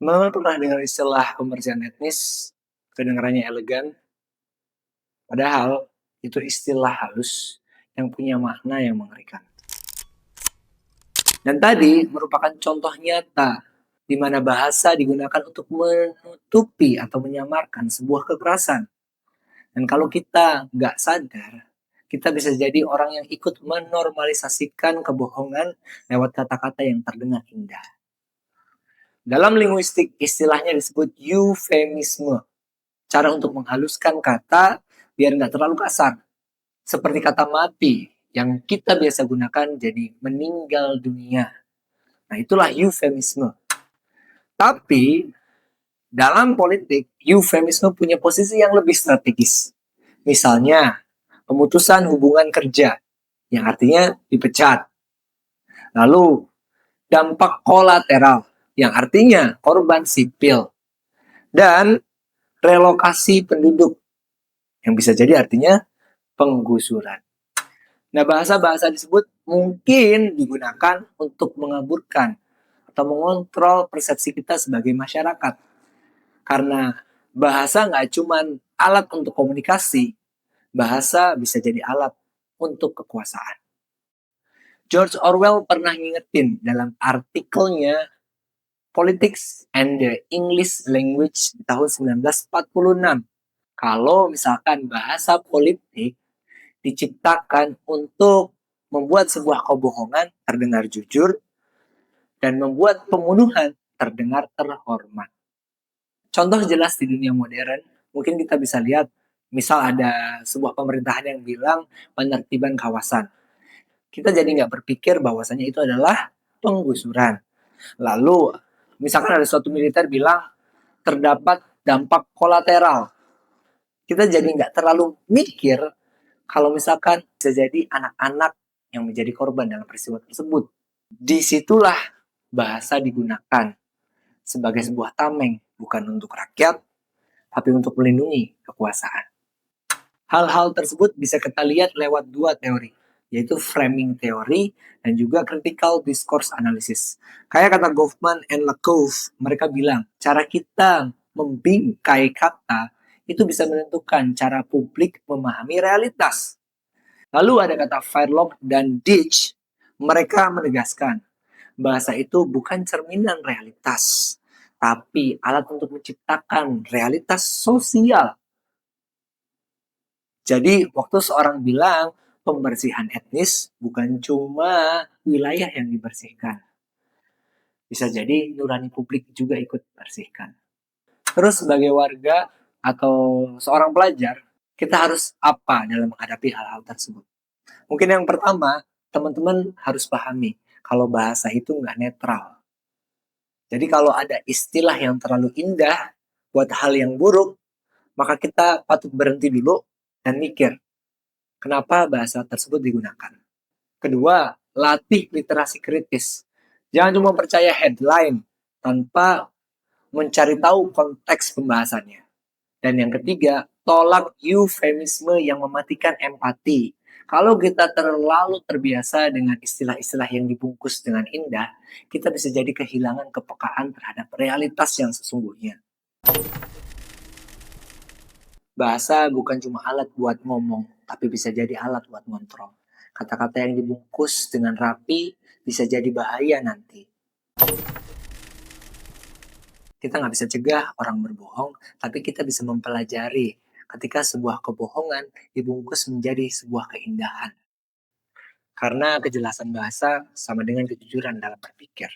Teman-teman pernah dengar istilah pembersihan etnis? Kedengarannya elegan, padahal itu istilah halus yang punya makna yang mengerikan. Dan tadi merupakan contoh nyata di mana bahasa digunakan untuk menutupi atau menyamarkan sebuah kekerasan. Dan kalau kita nggak sadar, kita bisa jadi orang yang ikut menormalisasikan kebohongan lewat kata-kata yang terdengar indah. Dalam linguistik, istilahnya disebut eufemisme. Cara untuk menghaluskan kata biar nggak terlalu kasar. Seperti kata mati yang kita biasa gunakan jadi meninggal dunia. Nah, itulah eufemisme. Tapi dalam politik, eufemisme punya posisi yang lebih strategis. Misalnya, pemutusan hubungan kerja yang artinya dipecat. Lalu, dampak kolateral yang artinya korban sipil. Dan relokasi penduduk yang bisa jadi artinya penggusuran. Nah, bahasa-bahasa disebut mungkin digunakan untuk mengaburkan atau mengontrol persepsi kita sebagai masyarakat. Karena bahasa nggak cuma alat untuk komunikasi, bahasa bisa jadi alat untuk kekuasaan. George Orwell pernah ngingetin dalam artikelnya Politics and the English Language di tahun 1946. Kalau misalkan bahasa politik diciptakan untuk membuat sebuah kebohongan terdengar jujur dan membuat pembunuhan terdengar terhormat. Contoh jelas di dunia modern, mungkin kita bisa lihat, misal ada sebuah pemerintahan yang bilang penertiban kawasan. Kita jadi nggak berpikir bahwasannya itu adalah penggusuran. Lalu, misalkan ada suatu militer bilang terdapat dampak kolateral. Kita jadi nggak terlalu mikir kalau misalkan bisa jadi anak-anak yang menjadi korban dalam peristiwa tersebut. Disitulah bahasa digunakan sebagai sebuah tameng, bukan untuk rakyat, tapi untuk melindungi kekuasaan. Hal-hal tersebut bisa kita lihat lewat dua teori, yaitu framing theory dan juga critical discourse analysis. Kayak kata Goffman and Lakoff, mereka bilang, cara kita membingkai kata itu bisa menentukan cara publik memahami realitas. Lalu ada kata Firelock dan Ditch, mereka menegaskan, bahasa itu bukan cerminan realitas, tapi alat untuk menciptakan realitas sosial. Jadi waktu seorang bilang pembersihan etnis bukan cuma wilayah yang dibersihkan. Bisa jadi nurani publik juga ikut bersihkan. Terus sebagai warga atau seorang pelajar, kita harus apa dalam menghadapi hal-hal tersebut? Mungkin yang pertama, teman-teman harus pahami kalau bahasa itu nggak netral. Jadi kalau ada istilah yang terlalu indah buat hal yang buruk, maka kita patut berhenti dulu dan mikir, kenapa bahasa tersebut digunakan. Kedua, latih literasi kritis. Jangan cuma percaya headline tanpa mencari tahu konteks pembahasannya. Dan yang ketiga, tolak eufemisme yang mematikan empati. Kalau kita terlalu terbiasa dengan istilah-istilah yang dibungkus dengan indah, kita bisa jadi kehilangan kepekaan terhadap realitas yang sesungguhnya. Bahasa bukan cuma alat buat ngomong, tapi bisa jadi alat buat ngontrol. Kata-kata yang dibungkus dengan rapi bisa jadi bahaya nanti. Kita nggak bisa cegah orang berbohong, tapi kita bisa mempelajari ketika sebuah kebohongan dibungkus menjadi sebuah keindahan. Karena kejelasan bahasa sama dengan kejujuran dalam berpikir.